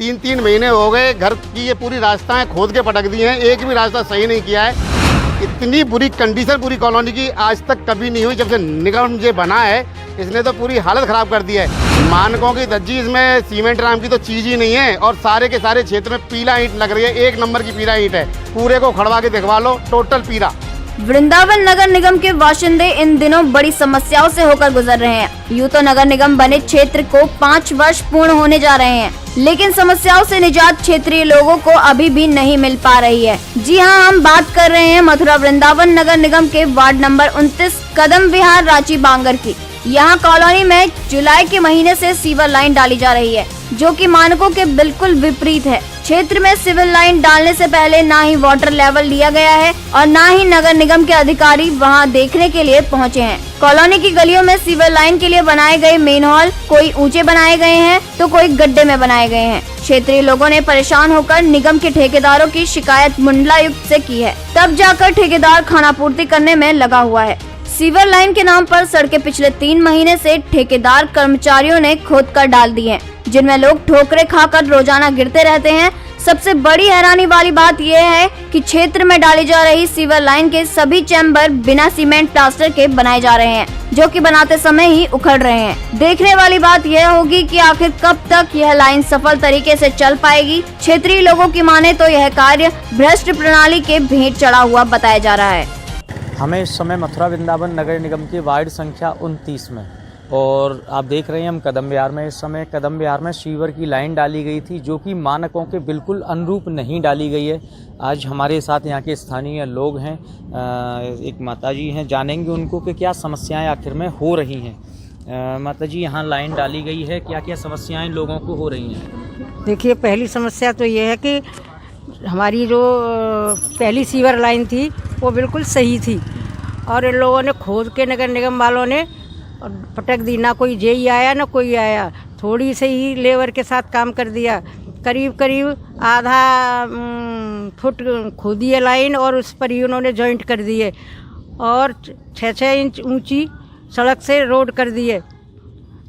3-3 महीने हो गए, घर की ये पूरी रास्ताएं खोद के पटक दी हैं, एक भी रास्ता सही नहीं किया है। इतनी बुरी कंडीशन पूरी कॉलोनी की आज तक कभी नहीं हुई। जब से निगम ये बना है इसने तो पूरी हालत खराब कर दी है। मानकों की धज्जी, इसमें सीमेंट नाम की तो चीज ही नहीं है और सारे के सारे क्षेत्र में पीला ईंट लग रही है, 1 नंबर की पीला ईंट है। पूरे को खड़वा के दिखवा लो, टोटल पीला। वृंदावन नगर निगम के बाशिंदे इन दिनों बड़ी समस्याओं से होकर गुजर रहे हैं। यूं तो नगर निगम बने क्षेत्र को 5 वर्ष पूर्ण होने जा रहे हैं, लेकिन समस्याओं से निजात क्षेत्रीय लोगों को अभी भी नहीं मिल पा रही है। जी हां, हम बात कर रहे हैं मथुरा वृंदावन नगर निगम के वार्ड नंबर 29 कदम विहार रांची बांगर की। यहाँ कॉलोनी में जुलाई के महीने से सीवर लाइन डाली जा रही है, जो कि मानकों के बिल्कुल विपरीत है। क्षेत्र में सिविल लाइन डालने से पहले ना ही वाटर लेवल लिया गया है और ना ही नगर निगम के अधिकारी वहां देखने के लिए पहुंचे हैं। कॉलोनी की गलियों में सिविल लाइन के लिए बनाए गए मेन हॉल कोई ऊंचे बनाए गए हैं तो कोई गड्ढे में बनाए गए हैं। क्षेत्रीय लोगों ने परेशान होकर निगम के ठेकेदारों की शिकायत मंडलायुक्त से की है, तब जाकर ठेकेदार खानापूर्ति करने में लगा हुआ है। सीवर लाइन के नाम पर सड़कें पिछले 3 महीने से ठेकेदार कर्मचारियों ने खोद कर डाल दी हैं, जिनमें लोग ठोकरें खाकर रोजाना गिरते रहते हैं। सबसे बड़ी हैरानी वाली बात यह है कि क्षेत्र में डाली जा रही सीवर लाइन के सभी चैम्बर बिना सीमेंट प्लास्टर के बनाए जा रहे हैं, जो कि बनाते समय ही उखड़ रहे हैं। देखने वाली बात यह होगी कि आखिर कब तक यह लाइन सफल तरीके से चल पाएगी। क्षेत्रीय लोगों की माने तो यह कार्य भ्रष्ट प्रणाली के भेंट चढ़ा हुआ बताया जा रहा है। हमें इस समय मथुरा वृंदावन नगर निगम के वार्ड संख्या 29 में, और आप देख रहे हैं हम कदम विहार में। इस समय कदम विहार में सीवर की लाइन डाली गई थी, जो कि मानकों के बिल्कुल अनुरूप नहीं डाली गई है। आज हमारे साथ यहाँ के स्थानीय लोग हैं, एक माताजी हैं, जानेंगे उनको कि क्या समस्याएं आखिर में हो रही हैं। माताजी, यहाँ लाइन डाली गई है, क्या क्या समस्याएं लोगों को हो रही हैं? देखिए, पहली समस्या तो ये है कि हमारी जो पहली सीवर लाइन थी वो बिल्कुल सही थी और इन लोगों ने खोद के, नगर निगम वालों ने पटक दी। ना कोई जेई आया ना कोई आया, थोड़ी से ही लेबर के साथ काम कर दिया। करीब करीब आधा फुट खोदी है लाइन और उस पर ही उन्होंने जॉइंट कर दिए और 6-6 इंच ऊंची सड़क से रोड कर दिए।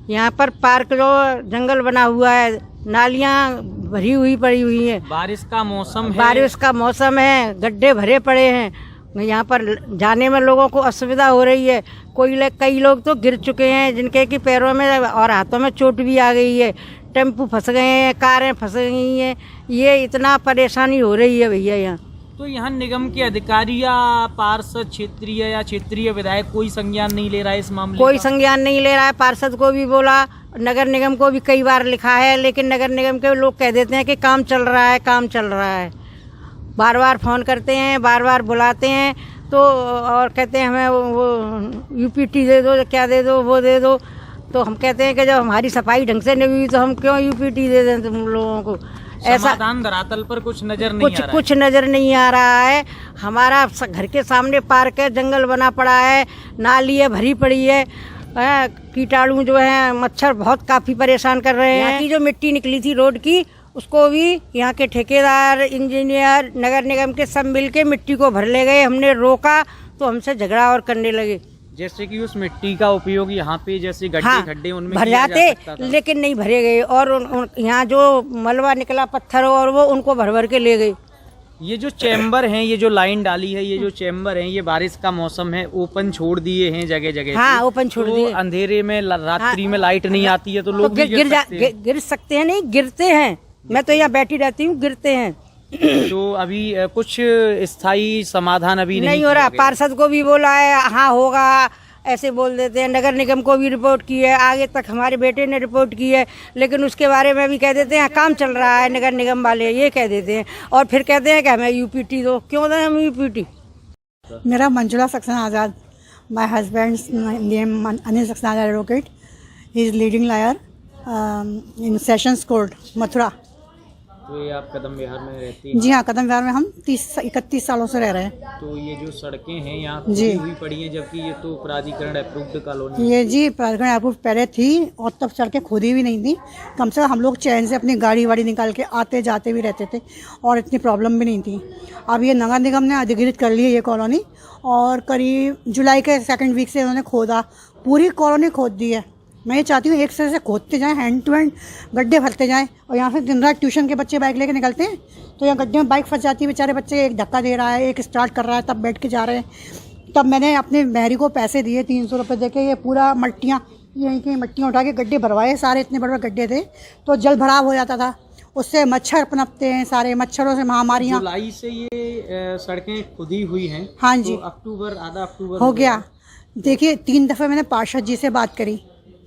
यहाँ पर पार्क जो जंगल बना हुआ है, नालियाँ भरी हुई पड़ी हुई हैं। बारिश का मौसम है, बारिश का मौसम है, गड्ढे भरे पड़े हैं। यहाँ पर जाने में लोगों को असुविधा हो रही है। कई लोग तो गिर चुके हैं, जिनके कि पैरों में और हाथों में चोट भी आ गई है। टेम्पू फंस गए हैं, कारें फंस गई हैं। ये इतना परेशानी हो रही है भैया यहाँ। तो यहाँ निगम के अधिकारी या पार्षद क्षेत्रीय विधायक कोई संज्ञान नहीं ले रहा है इस मामले? कोई संज्ञान नहीं ले रहा है। पार्षद को भी बोला, नगर निगम को भी कई बार लिखा है, लेकिन नगर निगम के लोग कह देते हैं कि काम चल रहा है, काम चल रहा है। बार बार फ़ोन करते हैं, बार बार बुलाते हैं तो और कहते हैं हमें वो यूपीटी दे दो, क्या दे दो, वो दे दो। तो हम कहते हैं कि जब हमारी सफाई ढंग से नहीं हुई तो हम क्यों यूपीटी दे दें तुम लोगों को। ऐसा समाधान धरातल पर कुछ नजर नहीं आ रहा है। कुछ नज़र नहीं आ रहा है। हमारा घर के सामने पार्क है, जंगल बना पड़ा है, नाली है भरी पड़ी है, कीटाणु जो है, मच्छर बहुत काफ़ी परेशान कर रहे हैं। यहाँ की जो मिट्टी निकली थी रोड की, उसको भी यहाँ के ठेकेदार, इंजीनियर, नगर निगम के सब मिल के मिट्टी को भर ले गए। हमने रोका तो हमसे झगड़ा और करने लगे। जैसे कि उस मिट्टी का उपयोग यहाँ पे जैसे गड्ढे उनमें भर जाते, लेकिन नहीं भरे गए और यहाँ जो मलबा निकला, पत्थर और वो उनको भर भर के ले गए। ये जो चैम्बर हैं, ये जो लाइन डाली है, ये जो चैम्बर हैं, ये बारिश का मौसम है, ओपन छोड़ दिए हैं जगह जगह। हाँ, ओपन छोड़ दिए। अंधेरे में, रात्रि में लाइट नहीं आती है तो लोग गिर सकते हैं। नहीं गिरते हैं, मैं तो यहाँ बैठी रहती हूँ, गिरते हैं। तो अभी कुछ स्थायी समाधान अभी नहीं हो रहा। पार्षद को भी बोला है, हाँ होगा, ऐसे बोल देते हैं। नगर निगम को भी रिपोर्ट की है, आगे तक हमारे बेटे ने रिपोर्ट की है, लेकिन उसके बारे में भी कह देते हैं काम चल रहा है। नगर निगम वाले ये कह देते हैं और फिर कहते हैं कि हमें यूपीटी दो। क्यों दें हम यूपीटी? मेरा Manjula Saxena Azad, my husband's name Anil Saxena Azad advocate, he is leading lawyer in sessions court Mathura. तो ये आप कदम विहार में रहती हैं? जी हाँ, कदम विहार में हम 31 सालों से रह रहे हैं। तो ये जो सड़कें हैं यहाँ खुदी हुई पड़ी हैं, जबकि ये तो प्राधिकरण अप्रूव्ड कॉलोनी। ये जी प्राधिकरण अप्रूव पहले थी और तब सड़कें खुदी भी नहीं थी। कम से कम हम लोग चैन से अपनी गाड़ी वाड़ी निकाल के आते जाते भी रहते थे और इतनी प्रॉब्लम भी नहीं थी। अब ये नगर निगम ने अधिकृत कर ली है ये कॉलोनी और करीब जुलाई के 2nd वीक से उन्होंने खोदा, पूरी कॉलोनी खोद दी है। मैं ये चाहती हूँ एक से खोदते जाएं, हैंड टू हैंड गड्ढे भरते जाएं। और यहाँ से दिन रात ट्यूशन के बच्चे बाइक लेके निकलते हैं तो यहाँ गड्ढे में बाइक फंस जाती है, बेचारे बच्चे एक धक्का दे रहा है, एक स्टार्ट कर रहा है, तब बैठ के जा रहे हैं। तब मैंने अपने महरी को पैसे दिए 300 रुपये दे के, ये पूरा मट्टियाँ यहीं की मट्टियाँ उठा के गड्ढे भरवाए, सारे इतने बड़े बड़े गड्ढे थे तो जल भराव हो जाता था, उससे मच्छर पनपते हैं, सारे मच्छरों से महामारियाँ। जुलाई से ये सड़कें खुदी हुई हैं। हाँ जी, तो अक्टूबर आधा अक्टूबर हो गया। देखिए 3 दफ़े मैंने पार्षद जी से बात करी,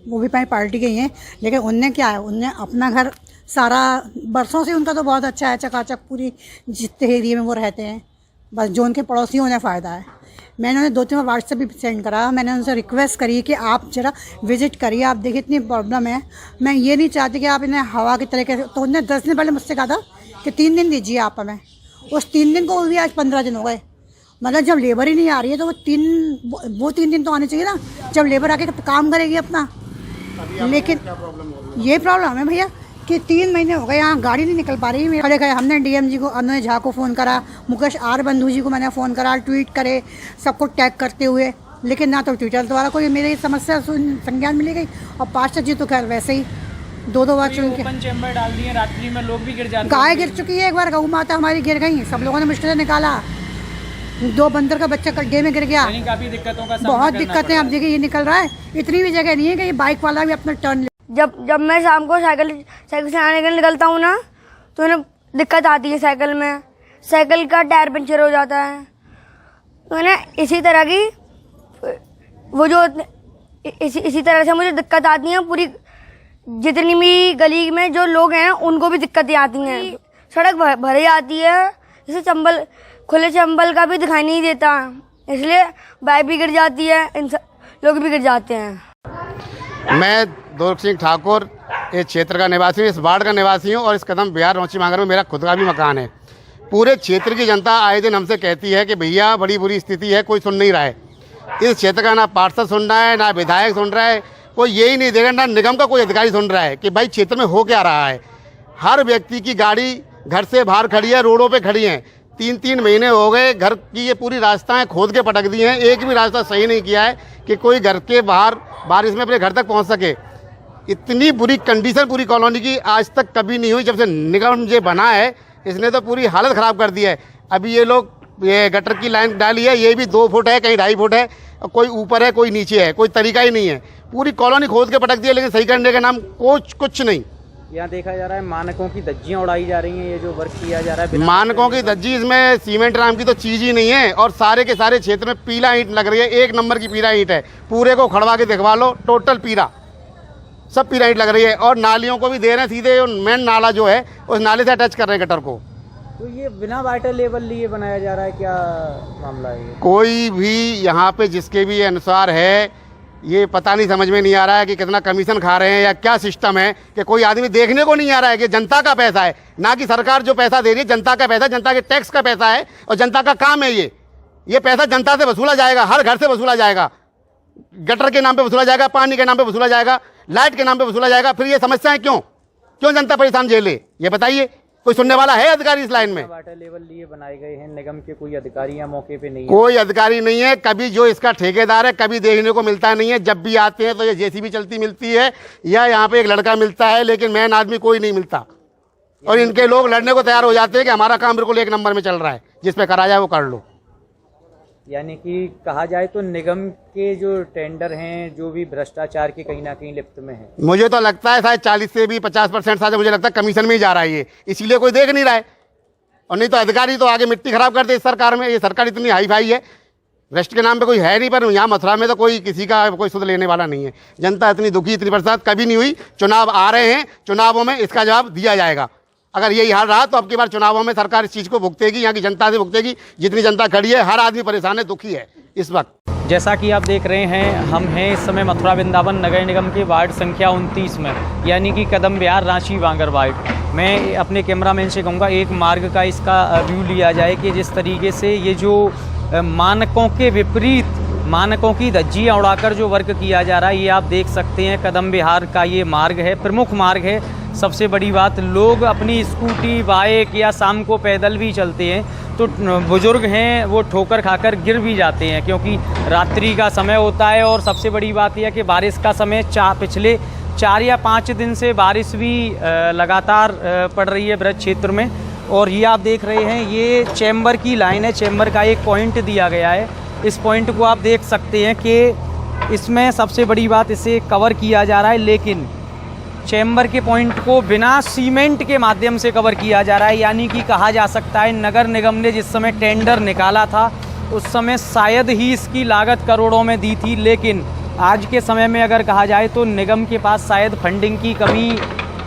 वो भी मेरी पार्टी के ही हैं, लेकिन उनने क्या है, उनने अपना घर सारा बरसों से उनका तो बहुत अच्छा है, चकाचक पूरी जितने एरिया में वो रहते हैं, बस जो उनके पड़ोसियों उन्हें फ़ायदा है। मैंने उन्हें 2-3 बार व्हाट्सएप भी सेंड करा, मैंने उनसे रिक्वेस्ट करी कि आप ज़रा विज़िट करिए, आप देखिए इतनी प्रॉब्लम है, मैं ये नहीं चाहती कि आप इन्हें हवा की तरीके से। तो उन्होंने 10 दिन पहले मुझसे कहा था कि 3 दिन दीजिए आप हमें, उस 3 दिन को भी आज 15 दिन हो गए। मतलब जब लेबर ही नहीं आ रही है तो वो 3 दिन तो आने चाहिए ना, जब लेबर आके काम करेगी अपना। लेकिन ये प्रॉब्लम है भैया कि 3 महीने हो गए यहाँ गाड़ी नहीं निकल पा रही। खड़े खड़े हमने डीएम जी को, अनोय झा को फ़ोन करा, मुकेश आर बंधु जी को मैंने फ़ोन करा, ट्वीट करे सबको टैग करते हुए, लेकिन ना तो ट्विटर द्वारा कोई मेरी समस्या संज्ञान मिली गई। और पार्षद जी तो खैर वैसे ही 2-2 बार चुन के ओपन चैम्बर डाल दिए, रात्रि में लोग भी गिर जाते हैं। गाय गिर चुकी है, एक बार गऊ माता हमारी गिर गई, सब लोगों ने मुश्किल से निकाला। 2 बंदर का बच्चा गड्ढे में गिर गया, काफी दिक्कतों का बहुत दिक्कतें। अब देखिए ये निकल रहा है, इतनी भी जगह नहीं है कि ये बाइक वाला भी अपना टर्न। जब मैं शाम को साइकिल से आने के लिए निकलता हूँ ना, तो उन्हें दिक्कत आती है साइकिल में, साइकिल का टायर पंचर हो जाता है। तो ना इसी तरह की वो जो इसी तरह से मुझे दिक्कत आती है। पूरी जितनी भी गली में जो लोग हैं उनको भी दिक्कतें आती हैं, सड़क भरी आती है, जैसे खुले चंबल का भी दिखाई नहीं देता, इसलिए बाइक भी गिर जाती है, लोग भी गिर जाते हैं। मैं दौलत सिंह ठाकुर इस क्षेत्र का निवासी हूँ, इस वार्ड का निवासी हूँ और इस कदम बिहार रौची मांगर में मेरा खुद का भी मकान है। पूरे क्षेत्र की जनता आए दिन हमसे कहती है कि भैया बड़ी बुरी स्थिति है, कोई सुन नहीं रहा है। इस क्षेत्र का ना पार्षद सुन रहा है, ना विधायक सुन रहा है, कोई यही नहीं देगा, ना निगम का कोई अधिकारी सुन रहा है कि भाई क्षेत्र में हो क्या रहा है। हर व्यक्ति की गाड़ी घर से बाहर खड़ी है, रोडों पर खड़ी हैं। 3-3 महीने हो गए, घर की ये पूरी रास्ताएं खोद के पटक दी हैं, एक भी रास्ता सही नहीं किया है कि कोई घर के बाहर बारिश में अपने घर तक पहुंच सके। इतनी बुरी कंडीशन पूरी कॉलोनी की आज तक कभी नहीं हुई। जब से निगम ये बना है इसने तो पूरी हालत ख़राब कर दी है। अभी ये लोग ये गटर की लाइन डाली है, ये भी 2 फुट है, कहीं 2.5 फुट है, कोई ऊपर है कोई नीचे है, कोई तरीका ही नहीं है। पूरी कॉलोनी खोद के पटक दी है, लेकिन सही करने का नाम कुछ नहीं। यहाँ देखा जा रहा है मानकों की धज्जियाँ उड़ाई जा रही हैं, ये जो वर्क किया जा रहा है मानकों की धज्जी, इसमें सीमेंट नाम की तो चीज़ ही नहीं है। और सारे के सारे क्षेत्र में पीला ईंट लग रही है, 1 नंबर की पीला ईंट है, पूरे को खड़वा के दिखवा लो, टोटल पीला, सब पीला ईंट लग रही है। और नालियों को भी दे रहे हैं सीधे, मेन नाला जो है उस नाले से अटैच कर रहे हैं गटर को। तो ये बिना वाटर लेवल लिए बनाया जा रहा है, क्या मामला है? कोई भी यहाँ पे जिसके भी अनुसार है, ये पता नहीं, समझ में नहीं आ रहा है कि कितना कमीशन खा रहे हैं या क्या सिस्टम है कि कोई आदमी देखने को नहीं आ रहा है कि जनता का पैसा है, ना कि सरकार जो पैसा दे रही है जनता का पैसा, जनता के टैक्स का पैसा है और जनता का काम है। ये पैसा जनता से वसूला जाएगा, हर घर से वसूला जाएगा, गटर के नाम पे वसूला जाएगा, पानी के नाम पे वसूला जाएगा, लाइट के नाम पे वसूला जाएगा। फिर ये समस्याएं क्यों जनता परेशान झेले, ये बताइए? कोई सुनने वाला है अधिकारी इस लाइन में? वाटर लेवल लिए बनाए गए हैं, निगम के कोई अधिकारी यहाँ मौके पे नहीं है? कोई अधिकारी नहीं है, कभी जो इसका ठेकेदार है कभी देखने को मिलता नहीं है। जब भी आते हैं तो ये जेसीबी चलती मिलती है या यहाँ पे एक लड़का मिलता है, लेकिन मेन आदमी कोई नहीं मिलता। और इनके लोग लड़ने को तैयार हो जाते हैं कि हमारा काम बिल्कुल 1 नंबर में चल रहा है, जिस पे करा जाए वो कर लो। यानी कि कहा जाए तो निगम के जो टेंडर हैं, जो भी भ्रष्टाचार के कहीं ना कहीं लिप्त में है। मुझे तो लगता है शायद 40 से भी 50% शायद मुझे लगता है कमीशन में ही जा रहा है ये, इसीलिए कोई देख नहीं रहा है। और नहीं तो अधिकारी तो आगे मिट्टी खराब करते इस सरकार में। ये सरकार इतनी हाई फाई है, भ्रष्ट के नाम पे कोई है नहीं, पर यहाँ मथुरा में तो कोई किसी का कोई सुध लेने वाला नहीं है। जनता इतनी दुखी, इतनी बरसात कभी नहीं हुई। चुनाव आ रहे हैं, चुनावों में इसका जवाब दिया जाएगा। अगर यही हाल रहा तो अब की बार चुनावों में सरकार इस चीज़ को भुगतेगी, यहाँ की जनता से भुगतेगी। जितनी जनता खड़ी है, हर आदमी परेशान है, दुखी है इस वक्त। जैसा कि आप देख रहे हैं, हम हैं इस समय मथुरा वृंदावन नगर निगम के वार्ड संख्या 29 में, यानी कि कदम विहार रांची वांगर वार्ड। मैं अपने कैमरामैन से कहूँगा एक मार्ग का इसका व्यू लिया जाए कि जिस तरीके से ये जो मानकों के विपरीत, मानकों की धज्जियाँ उड़ाकर जो वर्क किया जा रहा है, ये आप देख सकते हैं। कदम विहार का ये मार्ग है, प्रमुख मार्ग है, सबसे बड़ी बात, लोग अपनी स्कूटी, बाइक या शाम को पैदल भी चलते हैं तो बुजुर्ग हैं वो ठोकर खाकर गिर भी जाते हैं, क्योंकि रात्रि का समय होता है। और सबसे बड़ी बात यह है कि बारिश का समय पिछले 4 या 5 दिन से बारिश भी लगातार पड़ रही है ब्रज क्षेत्र में। और ये आप देख रहे हैं, ये चैम्बर की लाइन है, चैम्बर का एक पॉइंट दिया गया है। इस पॉइंट को आप देख सकते हैं कि इसमें सबसे बड़ी बात, इसे कवर किया जा रहा है, लेकिन चैम्बर के पॉइंट को बिना सीमेंट के माध्यम से कवर किया जा रहा है। यानी कि कहा जा सकता है नगर निगम ने जिस समय टेंडर निकाला था उस समय शायद ही इसकी लागत करोड़ों में दी थी, लेकिन आज के समय में अगर कहा जाए तो निगम के पास शायद फंडिंग की कमी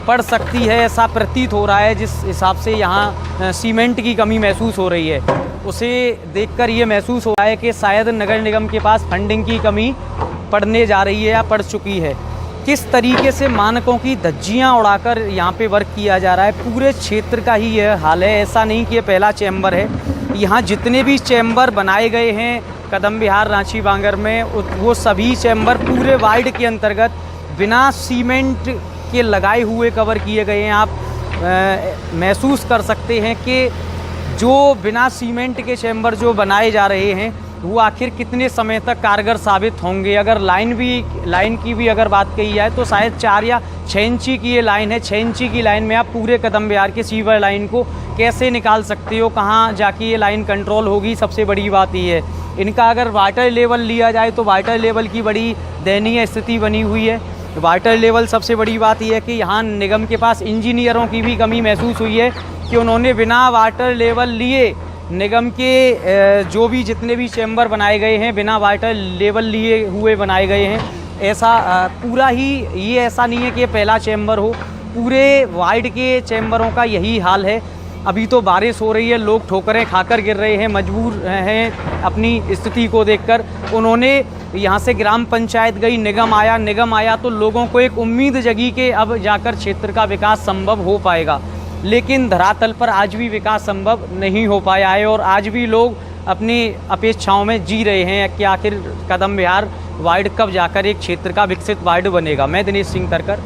पड़ सकती है, ऐसा प्रतीत हो रहा है। जिस हिसाब से यहाँ सीमेंट की कमी महसूस हो रही है, उसे देखकर ये महसूस हो रहा है कि शायद नगर निगम के पास फंडिंग की कमी पड़ने जा रही है या पड़ चुकी है। किस तरीके से मानकों की धज्जियाँ उड़ाकर यहाँ पे वर्क किया जा रहा है, पूरे क्षेत्र का ही यह हाल है। ऐसा नहीं कि ये पहला चैम्बर है, यहाँ जितने भी चैम्बर बनाए गए हैं कदम विहार रांची बांगर में, वो सभी चैम्बर पूरे वार्ड के अंतर्गत बिना सीमेंट के लगाए हुए कवर किए गए हैं। आप महसूस कर सकते हैं कि जो बिना सीमेंट के चैम्बर जो बनाए जा रहे हैं वो आखिर कितने समय तक कारगर साबित होंगे। अगर लाइन की भी अगर बात कही जाए तो शायद 4 या 6 इंची की ये लाइन है। 6 इंची की लाइन में आप पूरे कदम विहार के सीवर लाइन को कैसे निकाल सकते हो, कहाँ जाके ये लाइन कंट्रोल होगी। सबसे बड़ी बात ये है, इनका अगर वाटर लेवल लिया जाए तो वाटर लेवल की बड़ी दयनीय स्थिति बनी हुई है। वाटर लेवल, सबसे बड़ी बात यह है कि यहाँ निगम के पास इंजीनियरों की भी कमी महसूस हुई है कि उन्होंने बिना वाटर लेवल लिए निगम के जो भी जितने भी चैम्बर बनाए गए हैं बिना वाटर लेवल लिए हुए बनाए गए हैं। ऐसा पूरा ही ये ऐसा नहीं है कि ये पहला चैम्बर हो, पूरे वार्ड के चैम्बरों का यही हाल है। अभी तो बारिश हो रही है, लोग ठोकरें खाकर गिर रहे हैं, मजबूर हैं अपनी स्थिति को देखकर। उन्होंने यहाँ से ग्राम पंचायत गई, निगम आया तो लोगों को एक उम्मीद जगी कि अब जाकर क्षेत्र का विकास संभव हो पाएगा, लेकिन धरातल पर आज भी विकास संभव नहीं हो पाया है। और आज भी लोग अपनी अपेक्षाओं में जी रहे हैं कि आखिर कदम विहार वार्ड कब जाकर एक क्षेत्र का विकसित वार्ड बनेगा। मैं दिनेश सिंह तरकर।